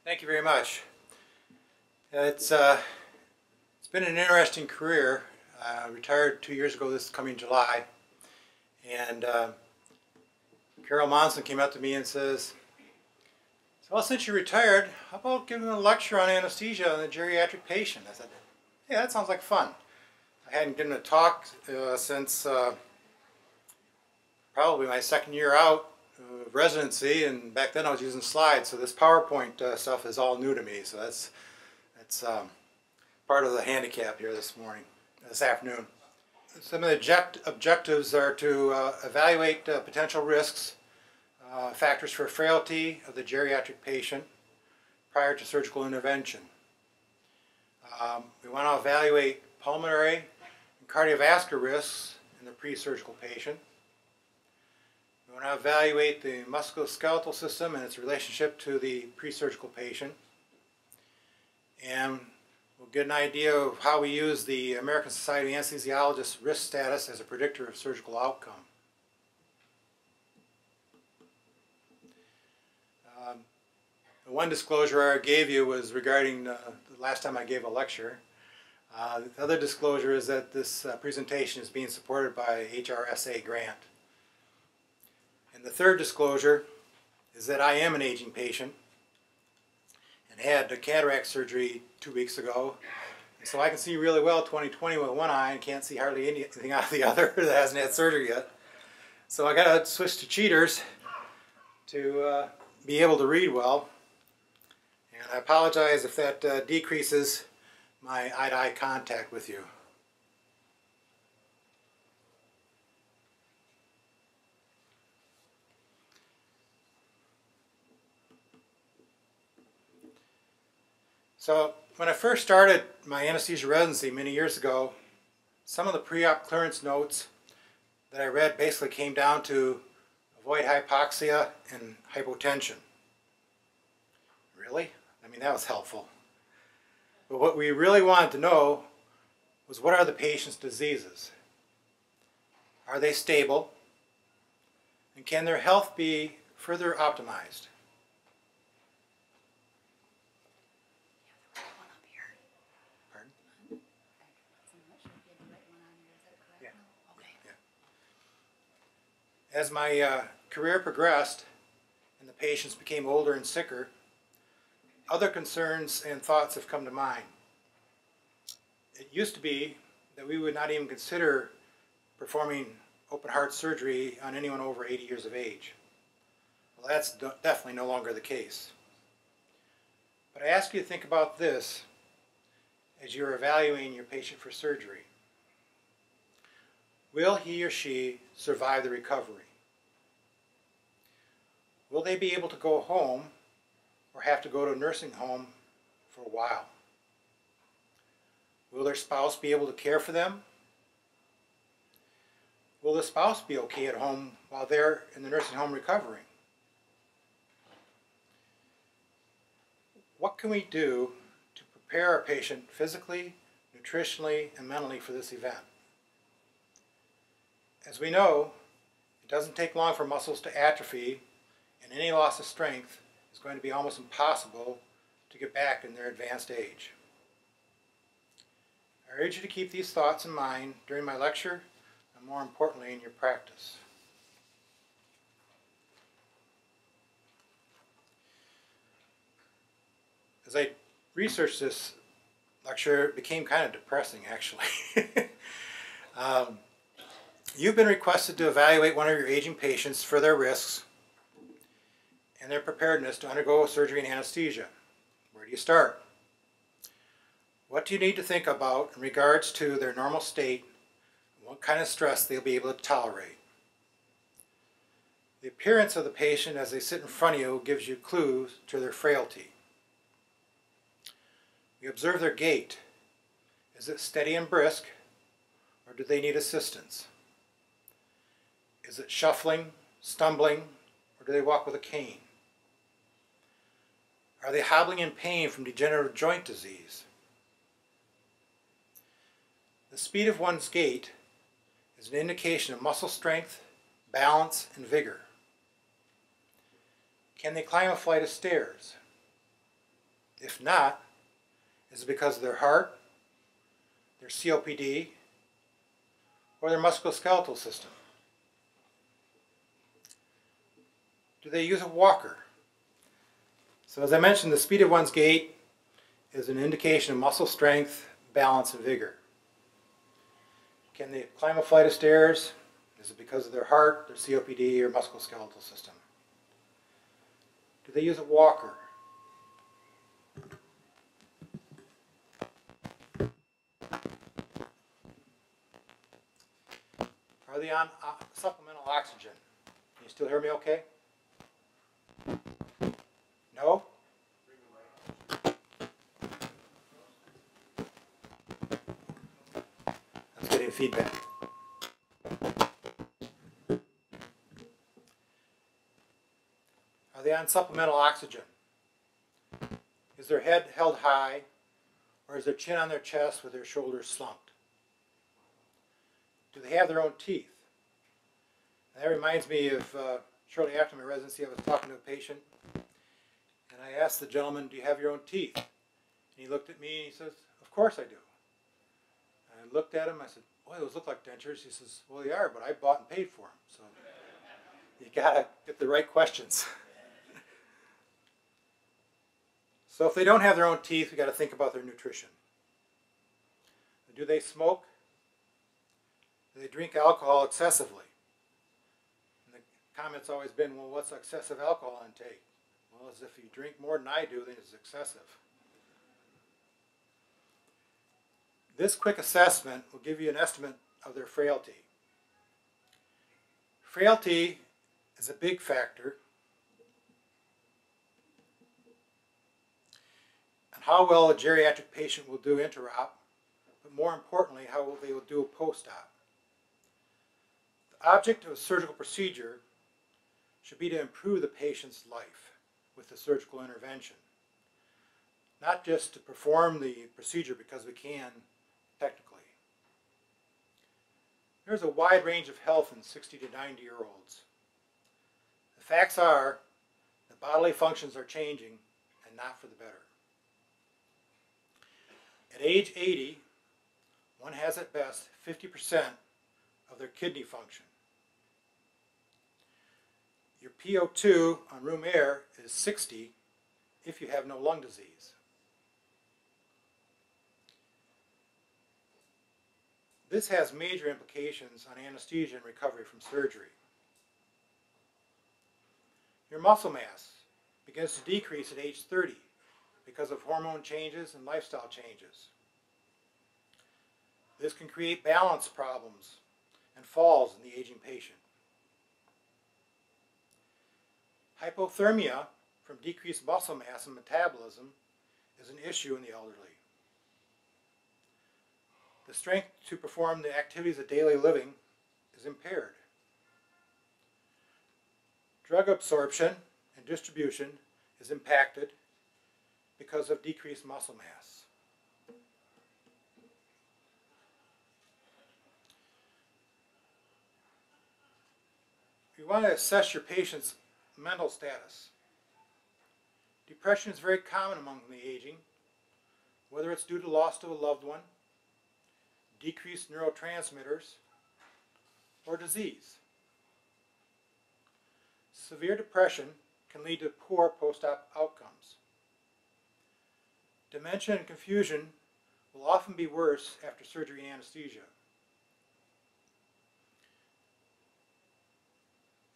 Thank you very much. It's been an interesting career. I retired 2 years ago this coming July, and Carol Monson came up to me and says, "Well, since you retired, how about giving a lecture on anesthesia on a geriatric patient?" I said, "Yeah, that sounds like fun." I hadn't given a talk since probably my second year out of residency, and back then I was using slides, so this PowerPoint stuff is all new to me. So that's part of the handicap here this afternoon. Some of the objectives are to evaluate potential risks, factors for frailty of the geriatric patient prior to surgical intervention. We want to evaluate pulmonary and cardiovascular risks in the pre-surgical patient. We want to evaluate the musculoskeletal system and its relationship to the pre-surgical patient. And we'll get an idea of how we use the American Society of Anesthesiologists risk status as a predictor of surgical outcome. The one disclosure I gave you was regarding the last time I gave a lecture. The other disclosure is that this presentation is being supported by HRSA grant. And the third disclosure is that I am an aging patient and had a cataract surgery 2 weeks ago. And so I can see really well 20/20 with one eye and can't see hardly anything out of the other that hasn't had surgery yet. So I got to switch to cheaters to be able to read well. And I apologize if that decreases my eye-to-eye contact with you. So when I first started my anesthesia residency many years ago, some of the pre-op clearance notes that I read basically came down to avoid hypoxia and hypotension. Really? I mean, that was helpful. But what we really wanted to know was, what are the patient's diseases? Are they stable? And can their health be further optimized? Pardon? Yeah. As my career progressed and the patients became older and sicker, other concerns and thoughts have come to mind. It used to be that we would not even consider performing open heart surgery on anyone over 80 years of age. Well, that's definitely no longer the case. But I ask you to think about this as you're evaluating your patient for surgery. Will he or she survive the recovery? Will they be able to go home or have to go to a nursing home for a while? Will their spouse be able to care for them? Will the spouse be okay at home while they're in the nursing home recovering? What can we do to prepare our patient physically, nutritionally, and mentally for this event? As we know, it doesn't take long for muscles to atrophy, and any loss of strength is going to be almost impossible to get back in their advanced age. I urge you to keep these thoughts in mind during my lecture, and more importantly in your practice. As I researched this lecture, it became kind of depressing, actually. You've been requested to evaluate one of your aging patients for their risks and their preparedness to undergo surgery and anesthesia. Where do you start? What do you need to think about in regards to their normal state and what kind of stress they'll be able to tolerate? The appearance of the patient as they sit in front of you gives you clues to their frailty. You observe their gait. Is it steady and brisk, or do they need assistance? Is it shuffling, stumbling, or do they walk with a cane? Are they hobbling in pain from degenerative joint disease? The speed of one's gait is an indication of muscle strength, balance, and vigor. Can they climb a flight of stairs? If not, is it because of their heart, their COPD, or their musculoskeletal system? Do they use a walker? So as I mentioned, the speed of one's gait is an indication of muscle strength, balance, and vigor. Can they climb a flight of stairs? Is it because of their heart, their COPD, or musculoskeletal system? Do they use a walker? Are they on supplemental oxygen? Can you still hear me okay? No? That's getting feedback. Are they on supplemental oxygen? Is their head held high, or is their chin on their chest with their shoulders slumped? Do they have their own teeth? And that reminds me of shortly after my residency, I was talking to a patient, and I asked the gentleman, "Do you have your own teeth?" And he looked at me and he says, "Of course I do." And I looked at him, I said, "Boy, those look like dentures." He says, "Well, they are, but I bought and paid for them." So you gotta get the right questions. So if they don't have their own teeth, we got to think about their nutrition. Do they smoke? Do they drink alcohol excessively? And the comment's always been, well, what's excessive alcohol intake? Well, as if you drink more than I do, then it's excessive. This quick assessment will give you an estimate of their frailty. Frailty is a big factor. And how well a geriatric patient will do intra-op, but more importantly, how well they will do post-op. The object of a surgical procedure should be to improve the patient's life with the surgical intervention, not just to perform the procedure because we can technically. There's a wide range of health in 60 to 90-year-olds. The facts are that bodily functions are changing and not for the better. At age 80, one has at best 50% of their kidney function. Your PO2 on room air is 60 if you have no lung disease. This has major implications on anesthesia and recovery from surgery. Your muscle mass begins to decrease at age 30 because of hormone changes and lifestyle changes. This can create balance problems and falls in the aging patient. Hypothermia from decreased muscle mass and metabolism is an issue in the elderly. The strength to perform the activities of daily living is impaired. Drug absorption and distribution is impacted because of decreased muscle mass. You want to assess your patient's mental status. Depression is very common among the aging, whether it's due to loss of a loved one, decreased neurotransmitters, or disease. Severe depression can lead to poor post-op outcomes. Dementia and confusion will often be worse after surgery and anesthesia.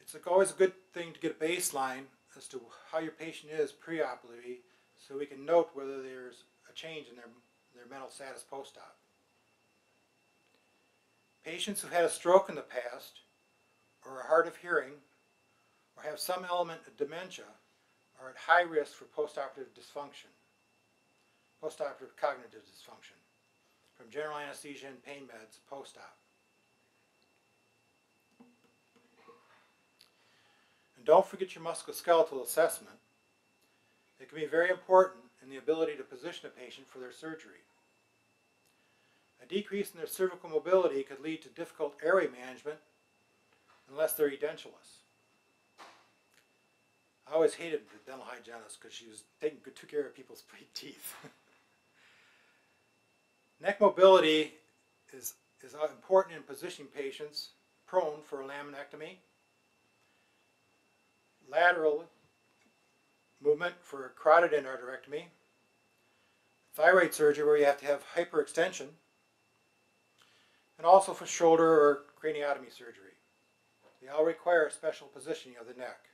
It's always a good thing to get a baseline as to how your patient is preoperatively so we can note whether there's a change in their mental status post-op. Patients who had a stroke in the past, or are hard of hearing, or have some element of dementia are at high risk for postoperative dysfunction, postoperative cognitive dysfunction, from general anesthesia and pain meds post-op. And don't forget your musculoskeletal assessment. It can be very important in the ability to position a patient for their surgery. A decrease in their cervical mobility could lead to difficult airway management unless they're edentulous. I always hated the dental hygienist because she was taking good care of people's teeth. Neck mobility is important in positioning patients prone for a laminectomy, lateral movement for a carotid endarterectomy, thyroid surgery where you have to have hyperextension, and also for shoulder or craniotomy surgery. They all require a special positioning of the neck.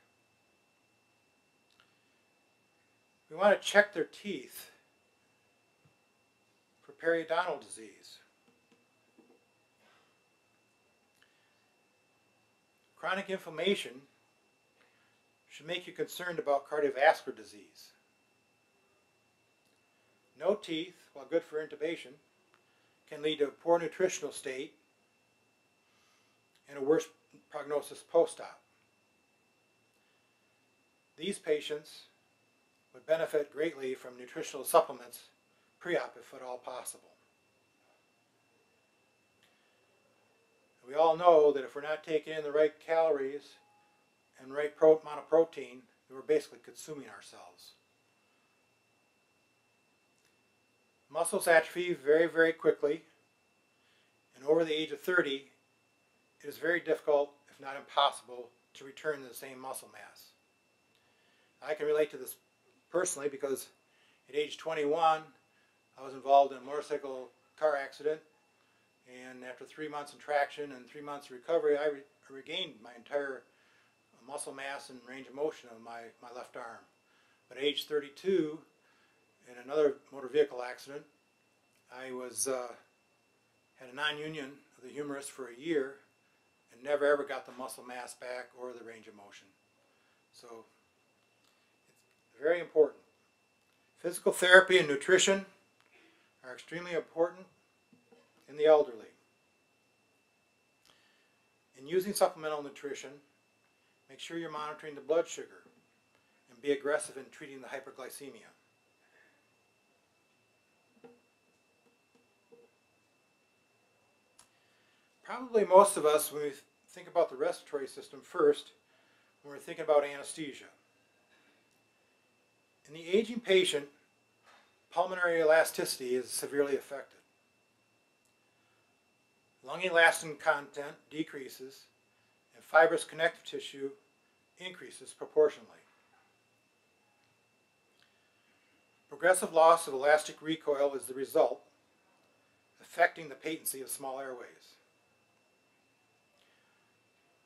We want to check their teeth for periodontal disease. Chronic inflammation should make you concerned about cardiovascular disease. No teeth, while good for intubation, can lead to a poor nutritional state and a worse prognosis post-op. These patients would benefit greatly from nutritional supplements pre-op if at all possible. We all know that if we're not taking in the right calories and right amount of protein, we're basically consuming ourselves. Muscles atrophy very, very quickly, and over the age of 30, it is very difficult, if not impossible, to return to the same muscle mass. I can relate to this personally because at age 21, I was involved in a motorcycle car accident, and after 3 months in traction and 3 months of recovery, I regained my entire muscle mass and range of motion of my left arm. But at age 32, in another motor vehicle accident, I had a non-union of the humerus for a year and never ever got the muscle mass back or the range of motion. So it's very important. Physical therapy and nutrition are extremely important in the elderly. In using supplemental nutrition, make sure you're monitoring the blood sugar and be aggressive in treating the hyperglycemia. Probably most of us, when we think about the respiratory system first, when we're thinking about anesthesia. In the aging patient, pulmonary elasticity is severely affected. Lung elastin content decreases, and fibrous connective tissue increases proportionally. Progressive loss of elastic recoil is the result, affecting the patency of small airways.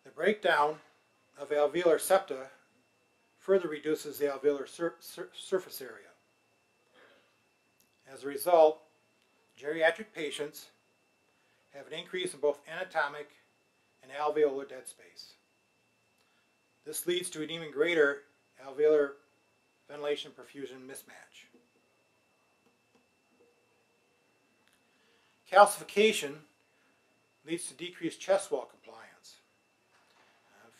The breakdown of alveolar septa further reduces the alveolar surface area. As a result, geriatric patients have an increase in both anatomic and alveolar dead space. This leads to an even greater alveolar ventilation perfusion mismatch. Calcification leads to decreased chest wall compliance.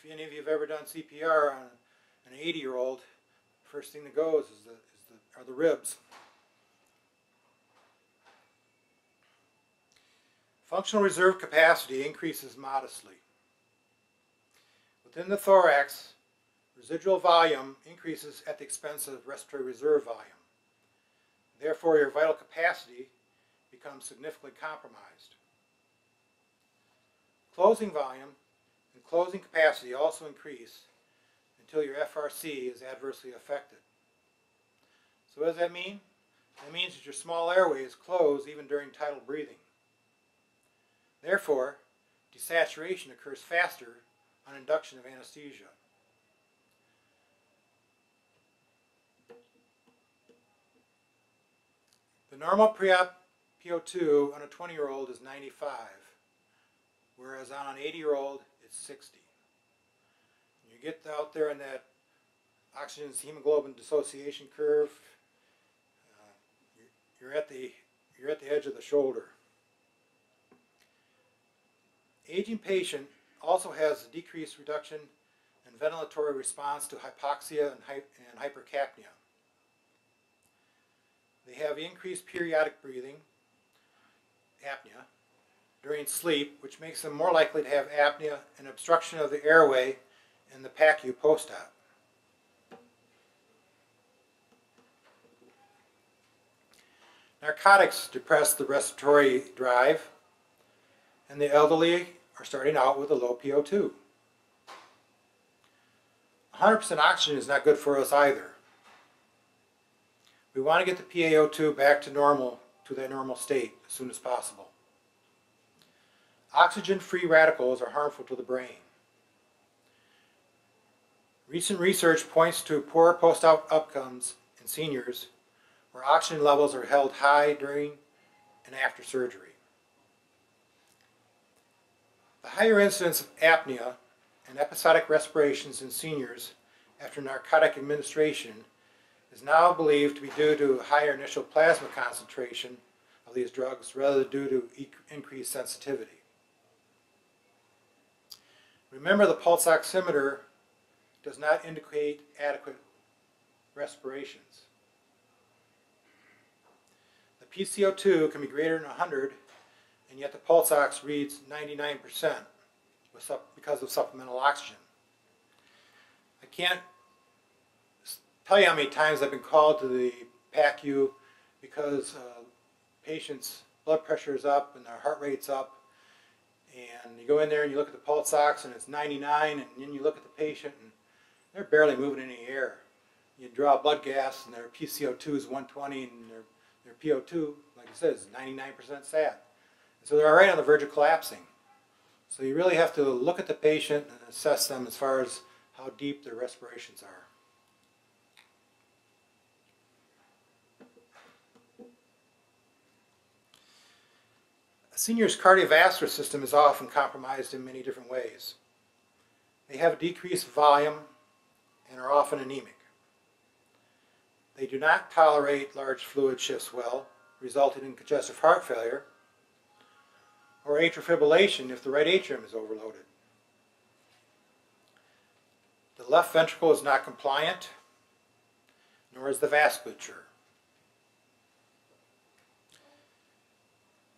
If any of you have ever done CPR on an 80-year-old, first thing that goes are the ribs. Functional reserve capacity increases modestly. Within the thorax, residual volume increases at the expense of respiratory reserve volume. Therefore, your vital capacity becomes significantly compromised. Closing volume and closing capacity also increase until your FRC is adversely affected. So what does that mean? That means that your small airways close even during tidal breathing. Therefore, desaturation occurs faster on induction of anesthesia. The normal pre-op PO2 on a 20-year-old is 95, whereas on an 80-year-old it's 60. You get out there in that oxygen to hemoglobin dissociation curve, you're at the edge of the shoulder. Aging patient also has a decreased reduction in ventilatory response to hypoxia and hypercapnia. They have increased periodic breathing, apnea, during sleep, which makes them more likely to have apnea and obstruction of the airway in the PACU post-op. Narcotics depress the respiratory drive, and the elderly are starting out with a low PO2. 100% oxygen is not good for us either. We want to get the PaO2 back to normal, to their normal state as soon as possible. Oxygen-free radicals are harmful to the brain. Recent research points to poor post-op outcomes in seniors where oxygen levels are held high during and after surgery. The higher incidence of apnea and episodic respirations in seniors after narcotic administration is now believed to be due to a higher initial plasma concentration of these drugs rather than due to increased sensitivity. Remember, the pulse oximeter does not indicate adequate respirations. The PCO2 can be greater than 100, and yet the pulse ox reads 99% because of supplemental oxygen. I can't tell you how many times I've been called to the PACU because patients' blood pressure is up and their heart rate's up, and you go in there and you look at the pulse ox and it's 99, and then you look at the patient and they're barely moving in the air. You draw blood gas and their PCO2 is 120 and their PO2, like I said, is 99% sat. And so they're right on the verge of collapsing. So you really have to look at the patient and assess them as far as how deep their respirations are. A senior's cardiovascular system is often compromised in many different ways. They have a decreased volume and are often anemic. They do not tolerate large fluid shifts well, resulting in congestive heart failure or atrial fibrillation if the right atrium is overloaded. The left ventricle is not compliant, nor is the vasculature.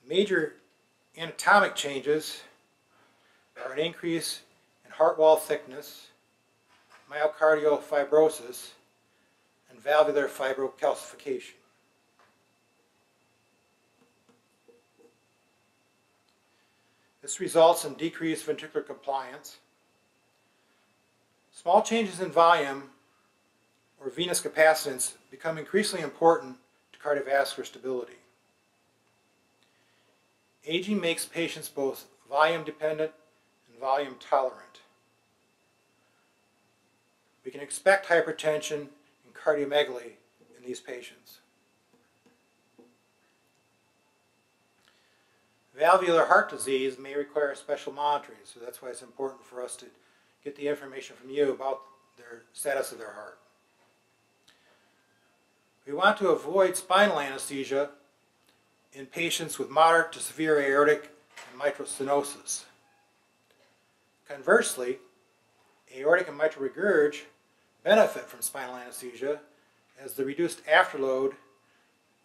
Major anatomic changes are an increase in heart wall thickness, myocardial fibrosis, and valvular fibrocalcification. This results in decreased ventricular compliance. Small changes in volume or venous capacitance become increasingly important to cardiovascular stability. Aging makes patients both volume dependent and volume tolerant. We can expect hypertension and cardiomegaly in these patients. Valvular heart disease may require special monitoring, so that's why it's important for us to get the information from you about their status of their heart. We want to avoid spinal anesthesia in patients with moderate to severe aortic and mitral stenosis. Conversely, aortic and mitral regurg benefit from spinal anesthesia as the reduced afterload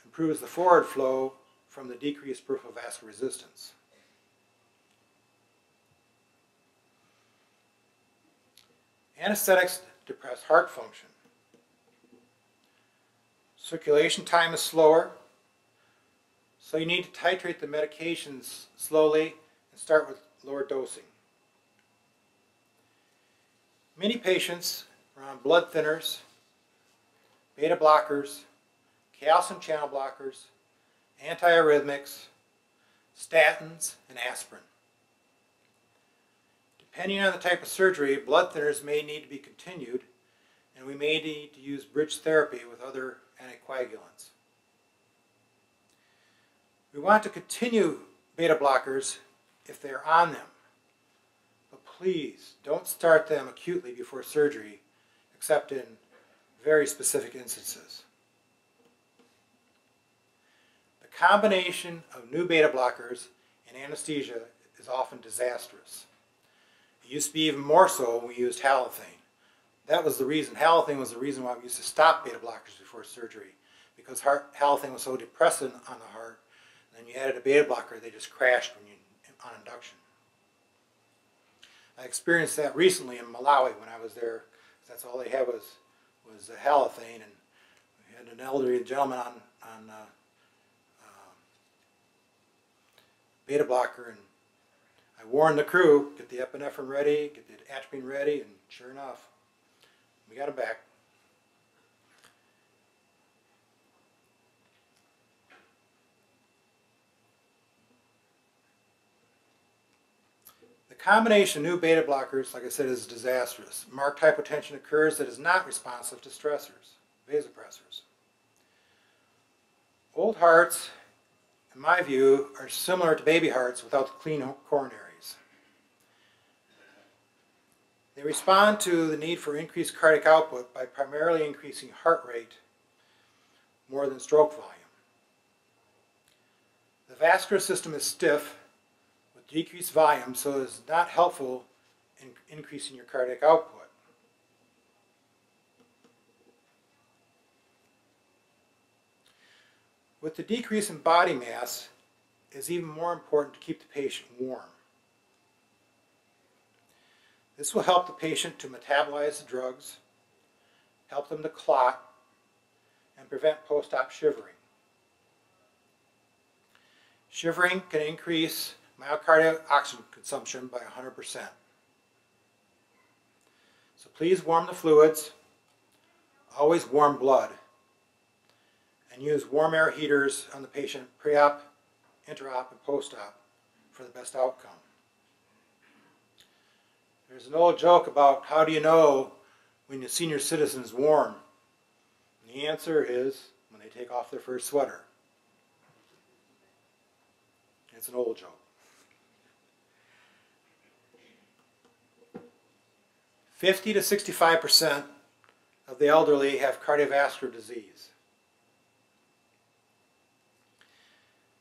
improves the forward flow from the decreased peripheral vascular resistance. Anesthetics depress heart function. Circulation time is slower, so you need to titrate the medications slowly and start with lower dosing. Many patients are on blood thinners, beta blockers, calcium channel blockers, antiarrhythmics, statins, and aspirin. Depending on the type of surgery, blood thinners may need to be continued, and we may need to use bridge therapy with other anticoagulants. We want to continue beta blockers if they're on them, but please don't start them acutely before surgery, except in very specific instances. The combination of new beta blockers and anesthesia is often disastrous. It used to be even more so when we used halothane. That was the reason, halothane was the reason why we used to stop beta blockers before surgery, because halothane was so depressant on the heart. And then you added a beta blocker, they just crashed on induction. I experienced that recently in Malawi when I was there. That's all they had was halothane, and we had an elderly gentleman on beta blocker, and I warned the crew, get the epinephrine ready, get the atropine ready, and sure enough, we got him back. The combination of new beta blockers, like I said, is disastrous. Marked hypotension occurs that is not responsive to stressors, vasopressors. Old hearts, in my view, are similar to baby hearts without the clean coronaries. They respond to the need for increased cardiac output by primarily increasing heart rate more than stroke volume. The vascular system is stiff with decreased volume, so it is not helpful in increasing your cardiac output. With the decrease in body mass, it is even more important to keep the patient warm. This will help the patient to metabolize the drugs, help them to clot, and prevent post-op shivering. Shivering can increase myocardial oxygen consumption by 100%. So please warm the fluids, always warm blood, and use warm air heaters on the patient pre-op, intra-op, and post-op for the best outcome. There's an old joke about how do you know when a senior citizen is warm? And the answer is when they take off their first sweater. It's an old joke. 50 to 65% of the elderly have cardiovascular disease.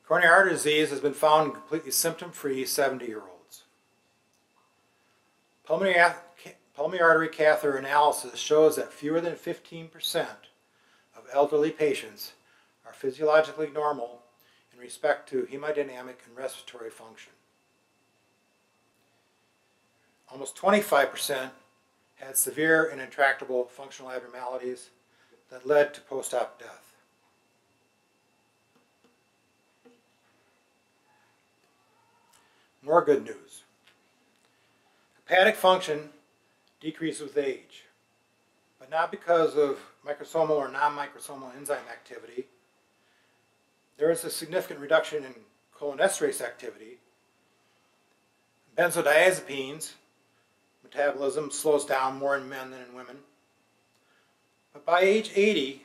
Coronary artery disease has been found in completely symptom-free 70-year-olds. Pulmonary artery catheter analysis shows that fewer than 15% of elderly patients are physiologically normal in respect to hemodynamic and respiratory function. Almost 25% had severe and intractable functional abnormalities that led to post-op death. More good news. Hepatic function decreases with age, but not because of microsomal or non-microsomal enzyme activity. There is a significant reduction in cholinesterase activity. Benzodiazepines metabolism slows down more in men than in women. But by age 80,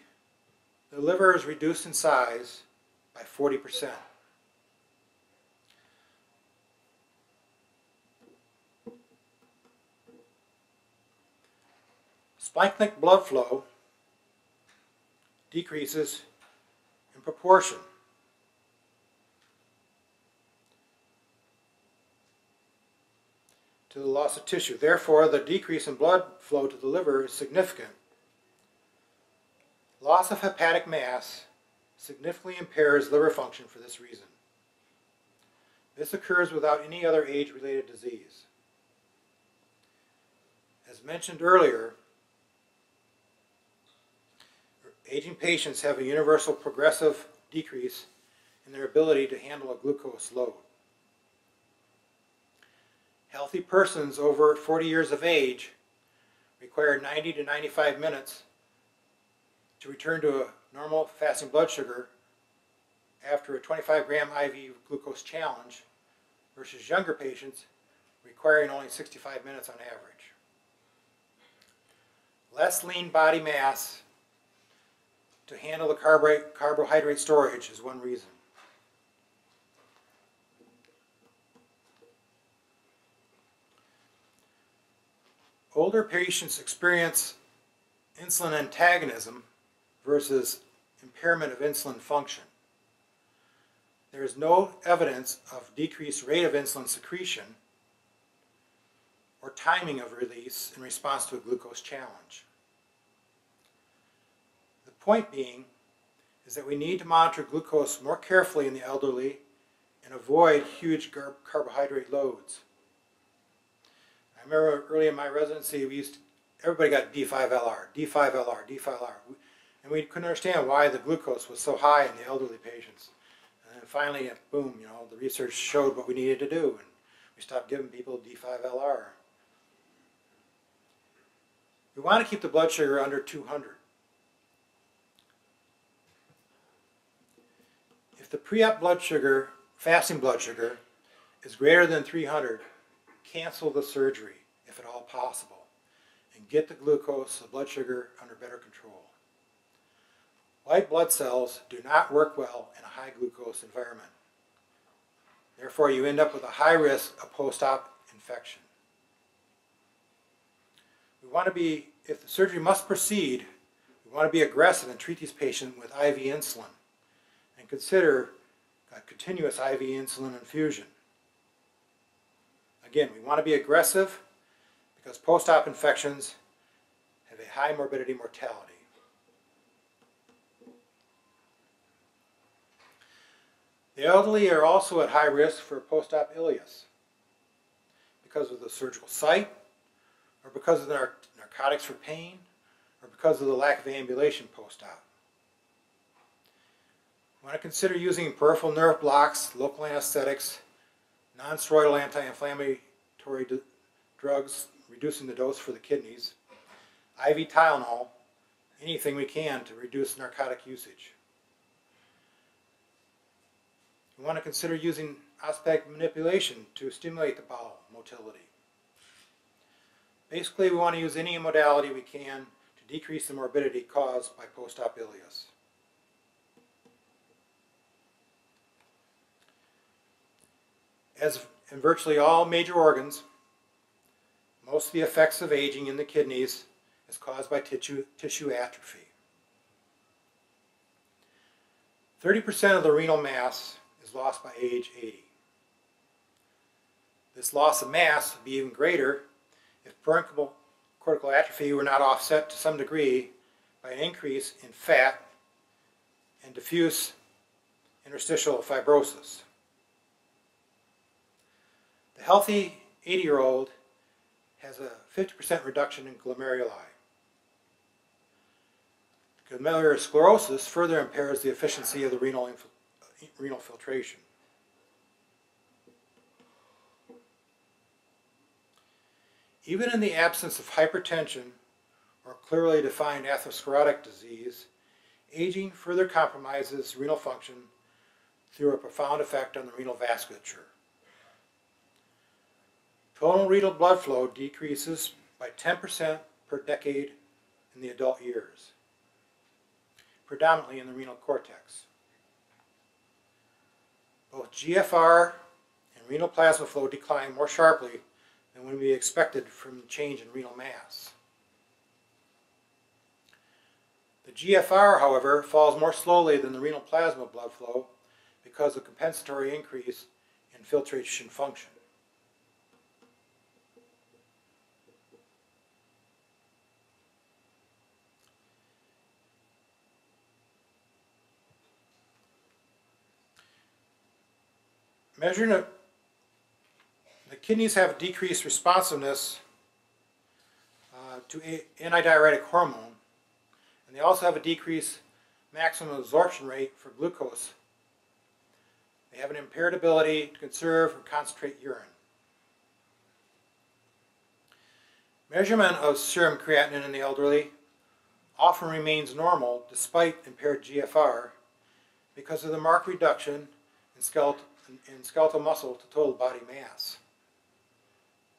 the liver is reduced in size by 40%. Splanchnic blood flow decreases in proportion. To the loss of tissue. Therefore, the decrease in blood flow to the liver is significant. Loss of hepatic mass significantly impairs liver function for this reason. This occurs without any other age-related disease. As mentioned earlier, aging patients have a universal progressive decrease in their ability to handle a glucose load. Healthy persons over 40 years of age require 90 to 95 minutes to return to a normal fasting blood sugar after a 25-gram IV glucose challenge versus younger patients requiring only 65 minutes on average. Less lean body mass to handle the carbohydrate storage is one reason. Older patients experience insulin antagonism versus impairment of insulin function. There is no evidence of decreased rate of insulin secretion or timing of release in response to a glucose challenge. The point being is that we need to monitor glucose more carefully in the elderly and avoid huge carbohydrate loads. I remember early in my residency, everybody got D5LR, D5LR, D5LR, and we couldn't understand why the glucose was so high in the elderly patients. And finally, boom, the research showed what we needed to do, and we stopped giving people D5-LR. We want to keep the blood sugar under 200. If the pre-op blood sugar, fasting blood sugar, is greater than 300, cancel the surgery if at all possible, and get the glucose, the blood sugar, under better control. White blood cells do not work well in a high glucose environment. Therefore, you end up with a high risk of post-op infection. We want to be, if the surgery must proceed, we want to be aggressive and treat these patients with IV insulin and consider a continuous IV insulin infusion. Again, we want to be aggressive because post-op infections have a high morbidity mortality. The elderly are also at high risk for post-op ileus because of the surgical site, or because of the narcotics for pain, or because of the lack of ambulation post-op. We want to consider using peripheral nerve blocks, local anesthetics, non-steroidal anti-inflammatory drugs, reducing the dose for the kidneys, IV Tylenol, anything we can to reduce narcotic usage. We want to consider using osmotic manipulation to stimulate the bowel motility. Basically, we want to use any modality we can to decrease the morbidity caused by post-op ileus. As in virtually all major organs, most of the effects of aging in the kidneys is caused by tissue atrophy. 30% of the renal mass is lost by age 80. This loss of mass would be even greater if parenchymal cortical atrophy were not offset to some degree by an increase in fat and diffuse interstitial fibrosis. The healthy 80-year-old has a 50% reduction in glomeruli. Glomerular sclerosis further impairs the efficiency of the renal filtration. Even in the absence of hypertension or clearly defined atherosclerotic disease, aging further compromises renal function through a profound effect on the renal vasculature. Total renal blood flow decreases by 10% per decade in the adult years, predominantly in the renal cortex. Both GFR and renal plasma flow decline more sharply than would be expected from change in renal mass. The GFR, however, falls more slowly than the renal plasma blood flow because of compensatory increase in filtration function. Measuring the kidneys have a decreased responsiveness to antidiuretic hormone, and they also have a decreased maximum absorption rate for glucose. They have an impaired ability to conserve or concentrate urine. Measurement of serum creatinine in the elderly often remains normal despite impaired GFR because of the marked reduction in skeletal muscle to total body mass.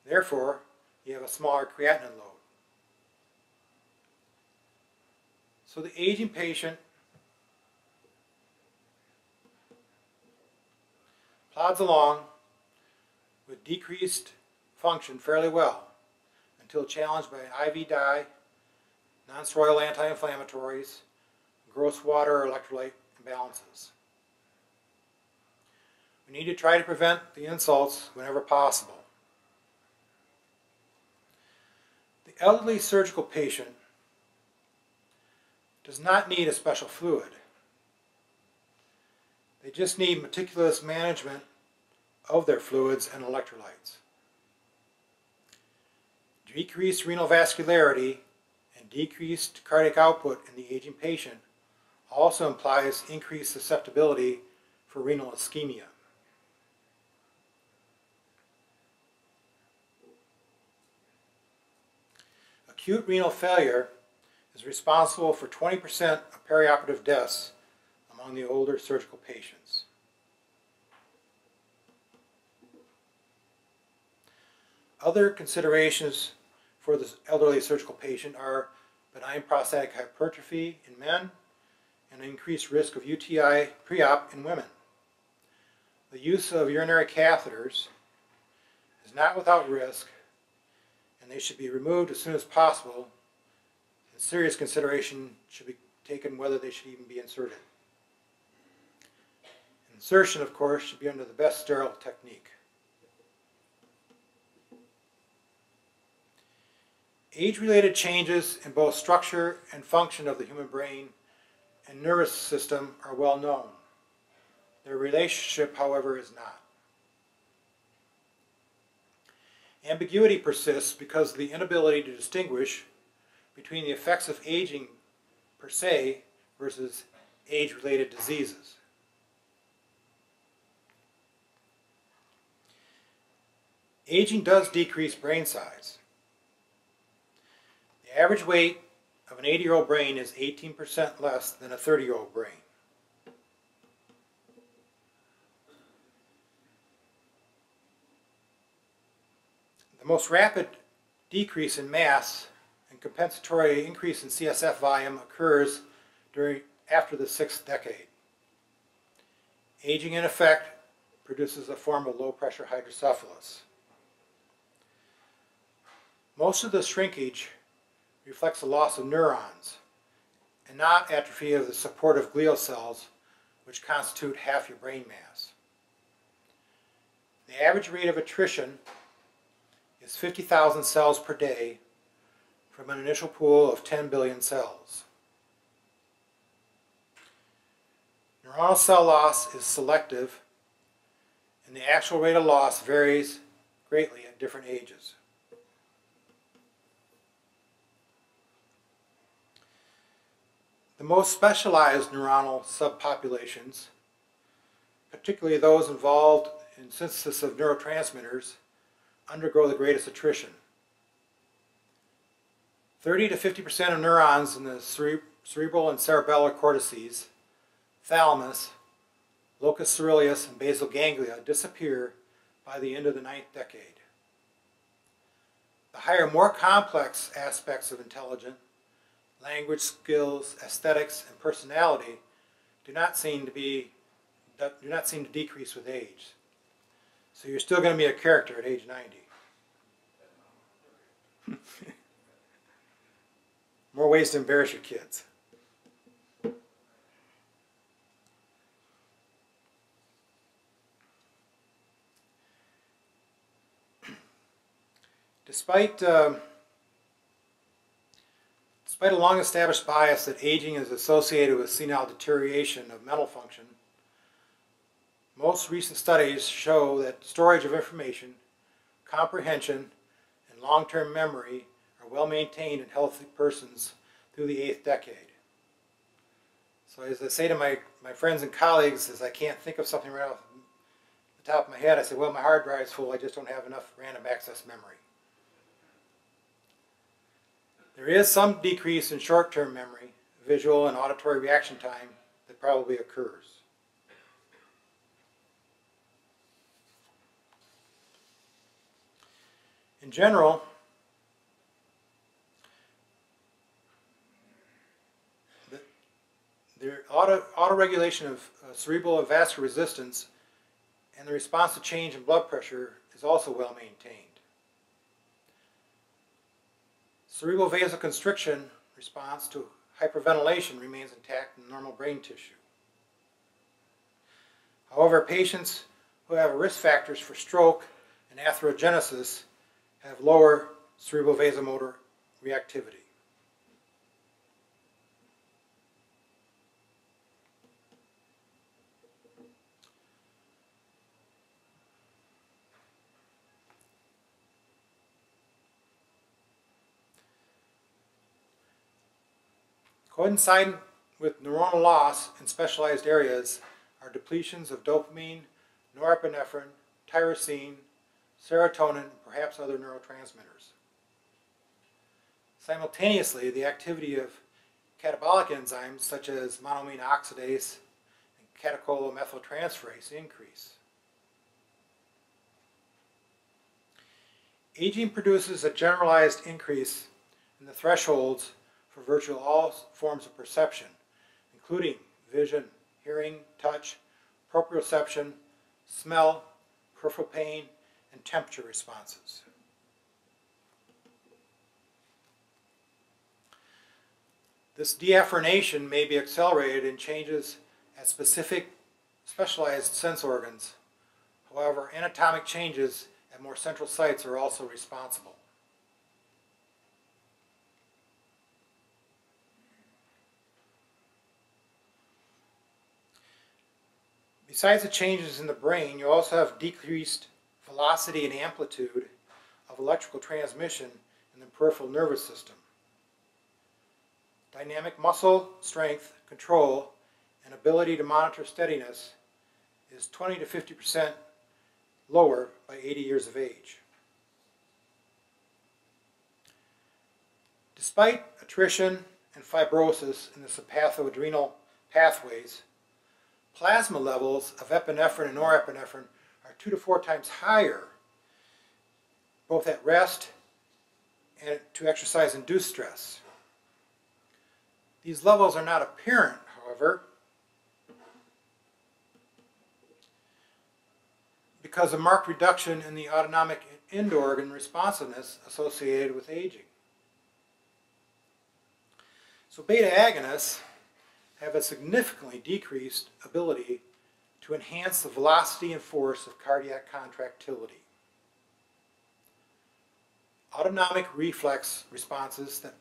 Therefore, you have a smaller creatinine load. So the aging patient plods along with decreased function fairly well until challenged by IV dye, non-steroidal anti-inflammatories, gross water or electrolyte imbalances. We need to try to prevent the insults whenever possible. The elderly surgical patient does not need a special fluid. They just need meticulous management of their fluids and electrolytes. Decreased renal vascularity and decreased cardiac output in the aging patient also implies increased susceptibility for renal ischemia. Acute renal failure is responsible for 20% of perioperative deaths among the older surgical patients. Other considerations for the elderly surgical patient are benign prostatic hypertrophy in men and increased risk of UTI pre-op in women. The use of urinary catheters is not without risk, and they should be removed as soon as possible, and serious consideration should be taken whether they should even be inserted. Insertion, of course, should be under the best sterile technique. Age-related changes in both structure and function of the human brain and nervous system are well known. Their relationship, however, is not. Ambiguity persists because of the inability to distinguish between the effects of aging per se versus age-related diseases. Aging does decrease brain size. The average weight of an 80-year-old brain is 18% less than a 30-year-old brain. The most rapid decrease in mass and compensatory increase in CSF volume occurs after the 6th decade. Aging, in effect, produces a form of low-pressure hydrocephalus. Most of the shrinkage reflects the loss of neurons and not atrophy of the supportive glial cells, which constitute half your brain mass. The average rate of attrition is 50,000 cells per day from an initial pool of 10 billion cells. Neuronal cell loss is selective, and the actual rate of loss varies greatly at different ages. The most specialized neuronal subpopulations, particularly those involved in synthesis of neurotransmitters, undergo the greatest attrition. 30 to 50% of neurons in the cerebral and cerebellar cortices, thalamus, locus coeruleus, and basal ganglia disappear by the end of the 9th decade. The higher, more complex aspects of intelligence, language skills, aesthetics, and personality do not seem to decrease with age. So you're still going to be a character at age 90. More ways to embarrass your kids. Despite a long-established bias that aging is associated with senile deterioration of mental function, most recent studies show that storage of information, comprehension, and long-term memory are well maintained in healthy persons through the 8th decade. So as I say to my friends and colleagues, as I can't think of something right off the top of my head, I say, well, my hard drive's full, I just don't have enough random access memory. There is some decrease in short-term memory, visual and auditory reaction time that probably occurs. In general, the autoregulation of cerebral and vascular resistance and the response to change in blood pressure is also well maintained. Cerebral vasoconstriction response to hyperventilation remains intact in normal brain tissue. However, patients who have risk factors for stroke and atherogenesis have lower cerebral vasomotor reactivity. Coinciding with neuronal loss in specialized areas are depletions of dopamine, norepinephrine, tyrosine, serotonin, and perhaps other neurotransmitters. Simultaneously, the activity of catabolic enzymes such as monoamine oxidase and catecholomethyltransferase increase. Aging produces a generalized increase in the thresholds for virtually all forms of perception, including vision, hearing, touch, proprioception, smell, peripheral pain, and temperature responses. This deafferentation may be accelerated in changes at specialized sense organs. However, anatomic changes at more central sites are also responsible. Besides the changes in the brain, you also have decreased velocity and amplitude of electrical transmission in the peripheral nervous system. Dynamic muscle strength, control, and ability to monitor steadiness is 20 to 50% lower by 80 years of age. Despite attrition and fibrosis in the sympathoadrenal pathways, plasma levels of epinephrine and norepinephrine are 2 to 4 times higher, both at rest and to exercise-induced stress. These levels are not apparent, however, because of marked reduction in the autonomic end organ responsiveness associated with aging. So beta agonists have a significantly decreased ability to enhance the velocity and force of cardiac contractility. Autonomic reflex responses that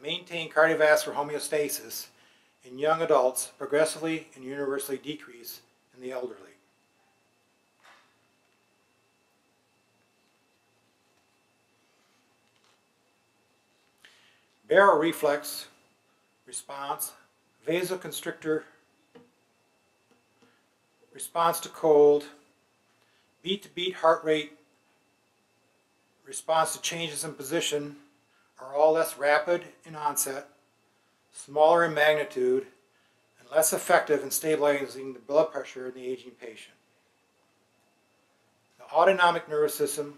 maintain cardiovascular homeostasis in young adults progressively and universally decrease in the elderly. Baroreflex response, vasoconstrictor, response to cold, beat-to-beat heart rate, response to changes in position are all less rapid in onset, smaller in magnitude, and less effective in stabilizing the blood pressure in the aging patient. The autonomic nervous system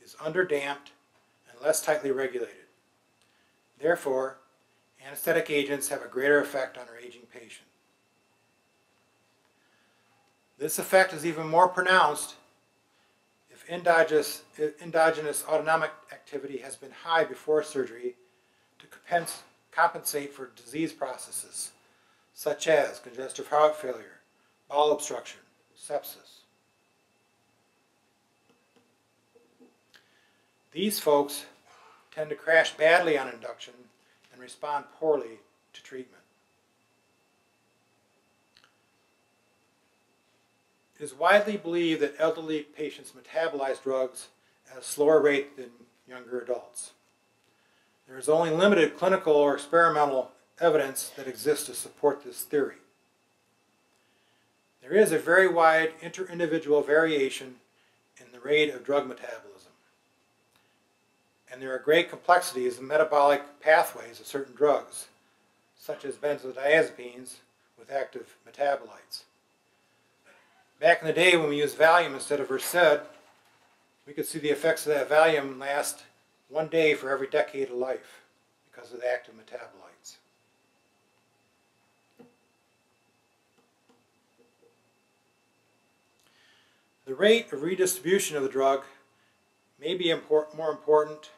is underdamped and less tightly regulated. Therefore, anesthetic agents have a greater effect on our aging patient. This effect is even more pronounced if endogenous autonomic activity has been high before surgery to compensate for disease processes such as congestive heart failure, bowel obstruction, sepsis. These folks tend to crash badly on induction and respond poorly to treatment. It is widely believed that elderly patients metabolize drugs at a slower rate than younger adults. There is only limited clinical or experimental evidence that exists to support this theory. There is a very wide inter-individual variation in the rate of drug metabolism. And there are great complexities in metabolic pathways of certain drugs, such as benzodiazepines with active metabolites. Back in the day when we used Valium instead of Versed, we could see the effects of that Valium last 1 day for every decade of life because of the active metabolites. The rate of redistribution of the drug may be more important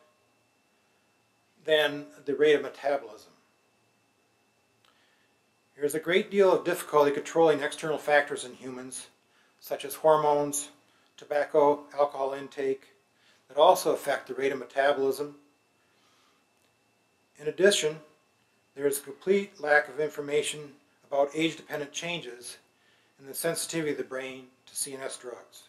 than the rate of metabolism. There is a great deal of difficulty controlling external factors in humans, such as hormones, tobacco, alcohol intake, that also affect the rate of metabolism. In addition, there is a complete lack of information about age-dependent changes in the sensitivity of the brain to CNS drugs.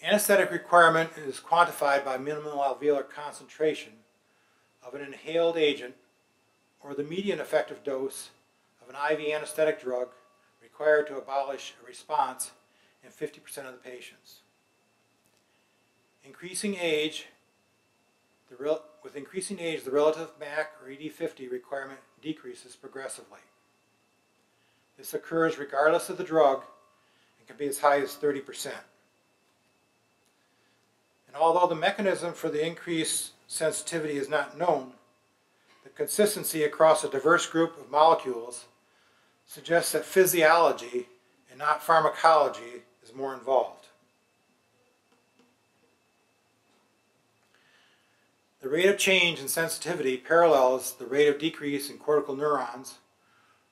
Anesthetic requirement is quantified by minimal alveolar concentration of an inhaled agent or the median effective dose of an IV anesthetic drug required to abolish a response in 50% of the patients. With increasing age, the relative MAC or ED50 requirement decreases progressively. This occurs regardless of the drug and can be as high as 30%. And although the mechanism for the increased sensitivity is not known, the consistency across a diverse group of molecules suggests that physiology and not pharmacology is more involved. The rate of change in sensitivity parallels the rate of decrease in cortical neurons,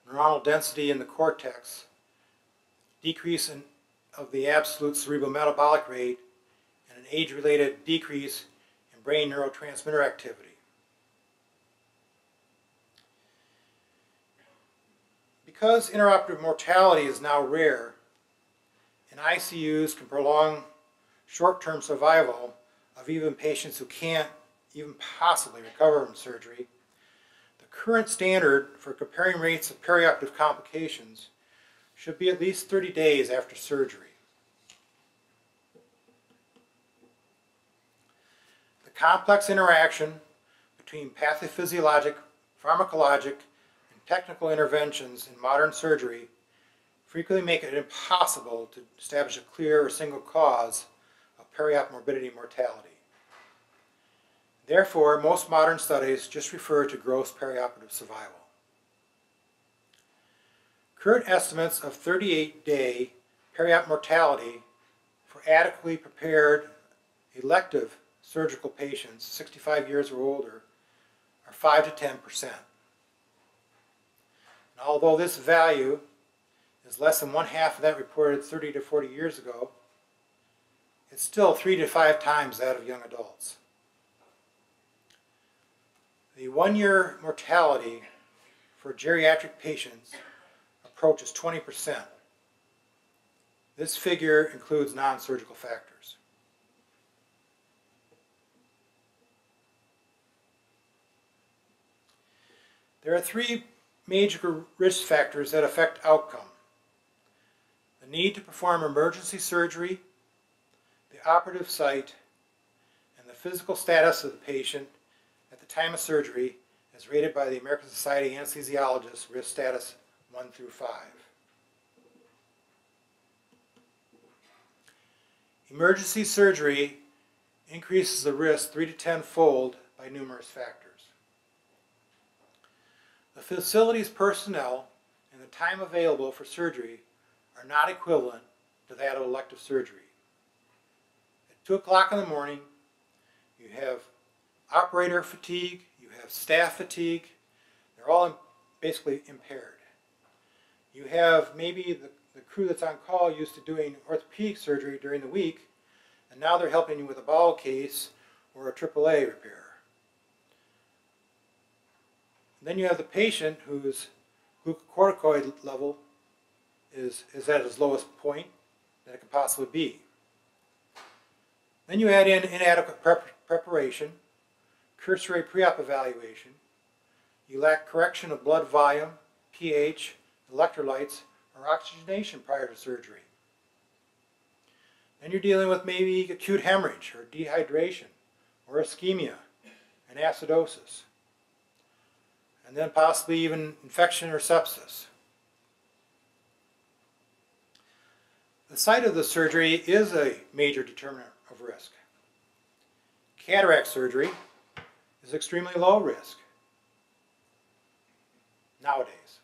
neuronal density in the cortex, decrease of the absolute cerebral metabolic rate, and an age-related decrease in brain neurotransmitter activity. Because intraoperative mortality is now rare, and ICUs can prolong short-term survival of even patients who can't even possibly recover from surgery, the current standard for comparing rates of perioperative complications should be at least 30 days after surgery. The complex interaction between pathophysiologic, pharmacologic, and technical interventions in modern surgery frequently make it impossible to establish a clear or single cause of perioperative morbidity and mortality. Therefore, most modern studies just refer to gross perioperative survival. Current estimates of 38-day perioperative mortality for adequately prepared elective surgical patients 65 years or older are 5 to 10%. And although this value is less than 1/2 of that reported 30 to 40 years ago, it's still 3 to 5 times that of young adults. The 1-year mortality for geriatric patients approaches 20%. This figure includes non-surgical factors. There are 3 major risk factors that affect outcome: the need to perform emergency surgery, the operative site, and the physical status of the patient at the time of surgery, as rated by the American Society of Anesthesiologists, risk status 1 through 5. Emergency surgery increases the risk 3 to 10-fold by numerous factors. The facility's personnel and the time available for surgery are not equivalent to that of elective surgery. At 2 o'clock in the morning, you have operator fatigue, you have staff fatigue, they're all basically impaired. You have maybe the crew that's on call used to doing orthopedic surgery during the week, and now they're helping you with a bowel case or a AAA repair. And then you have the patient whose glucocorticoid level is at its lowest point that it could possibly be. Then you add in inadequate preparation, cursory pre-op evaluation, you lack correction of blood volume, pH, electrolytes, or oxygenation prior to surgery. Then you're dealing with maybe acute hemorrhage or dehydration or ischemia and acidosis. And then possibly even infection or sepsis. The site of the surgery is a major determinant of risk. Cataract surgery is extremely low risk nowadays.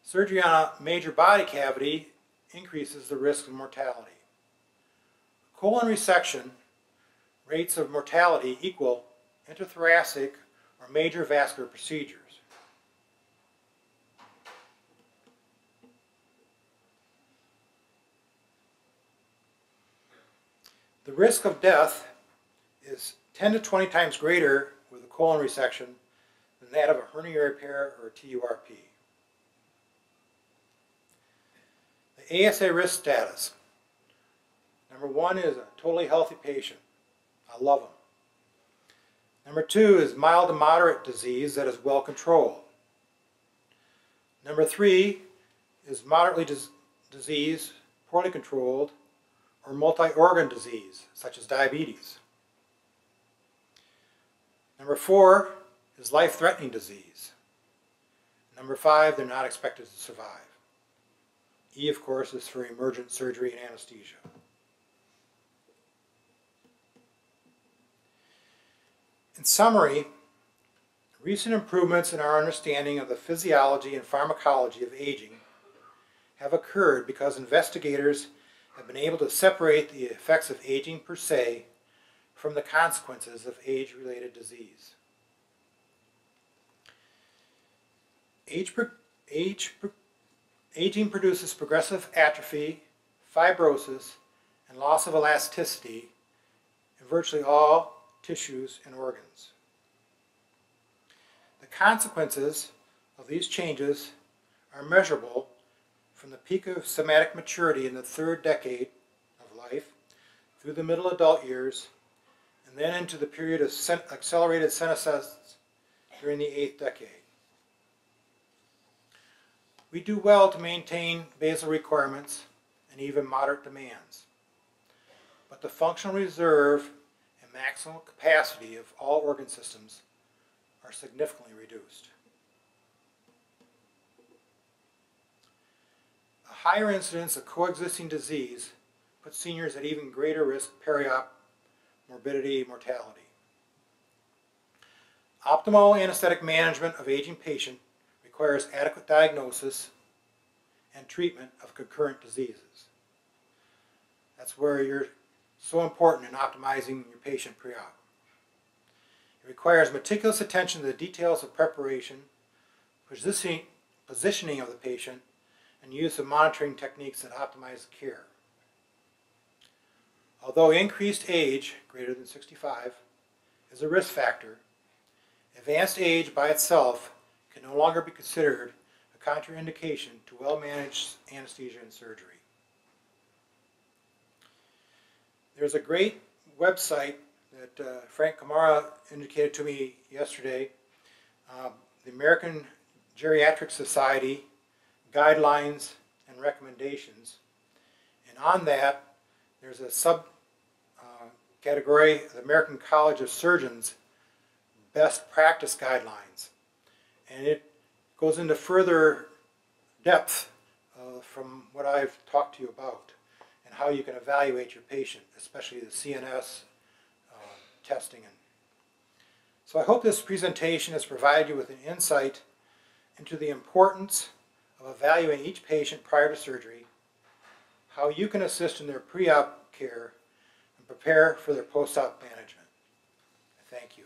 Surgery on a major body cavity increases the risk of mortality. Colon resection rates of mortality equal intrathoracic or major vascular procedures. The risk of death is 10 to 20 times greater with a colon resection than that of a hernia repair or a TURP. The ASA risk status. Number 1 is a totally healthy patient. I love them. Number 2 is mild to moderate disease that is well controlled. Number 3 is moderately disease, poorly controlled, or multi-organ disease, such as diabetes. Number 4 is life-threatening disease. Number 5, they're not expected to survive. E, of course, is for emergent surgery and anesthesia. In summary, recent improvements in our understanding of the physiology and pharmacology of aging have occurred because investigators have been able to separate the effects of aging per se from the consequences of age-related disease. Aging produces progressive atrophy, fibrosis, and loss of elasticity in virtually all tissues and organs. The consequences of these changes are measurable from the peak of somatic maturity in the 3rd decade of life through the middle adult years, and then into the period of accelerated senescence during the 8th decade. We do well to maintain basal requirements and even moderate demands, but the functional reserve and maximal capacity of all organ systems are significantly reduced. A higher incidence of coexisting disease puts seniors at even greater risk of peri-op morbidity and mortality. Optimal anesthetic management of aging patient requires adequate diagnosis and treatment of concurrent diseases. That's where you're so important in optimizing your patient pre-op. It requires meticulous attention to the details of preparation, positioning of the patient, and use of monitoring techniques that optimize care. Although increased age, greater than 65, is a risk factor, advanced age by itself can no longer be considered a contraindication to well-managed anesthesia and surgery. There's a great website that Frank Kamara indicated to me yesterday, the American Geriatric Society Guidelines and Recommendations, and on that there's a category, the American College of Surgeons Best Practice Guidelines, and it goes into further depth from what I've talked to you about and how you can evaluate your patient, especially the CNS testing. So I hope this presentation has provided you with an insight into the importance of evaluating each patient prior to surgery, how you can assist in their pre-op care, and prepare for their post-op management. Thank you.